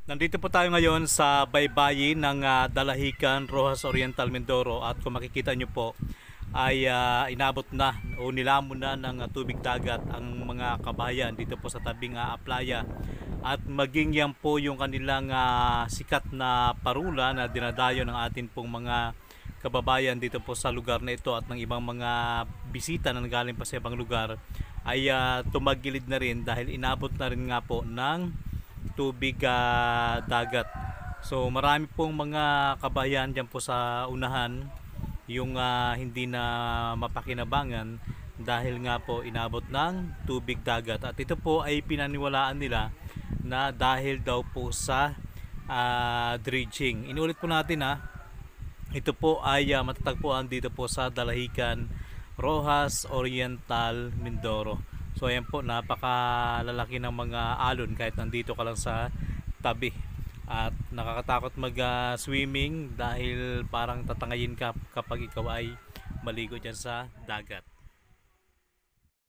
Nandito po tayo ngayon sa baybayin ng Dalahican, Roxas Oriental, Mindoro, at kung makikita nyo po ay inabot na o nilamon na ng tubig dagat ang mga kabayan dito po sa tabing playa, at maging yan po yung kanilang sikat na parula na dinadayo ng atin pong mga kababayan dito po sa lugar na ito, at ng ibang mga bisita na nagaling pa sa ibang lugar ay tumagilid na rin dahil inabot na rin nga po ng tubig dagat. So marami pong mga kabayan dyan po sa unahan yung hindi na mapakinabangan dahil nga po inabot ng tubig dagat, at ito po ay pinaniwalaan nila na dahil daw po sa dredging. Inulit po natin ito po ay matatagpuan dito po sa Dalahican, Roxas Oriental, Mindoro. So ayan po, napakalalaki ng mga alon kahit nandito ka lang sa tabi. At nakakatakot mag swimming dahil parang tatangayin ka kapag ikaw ay maligo dyan sa dagat.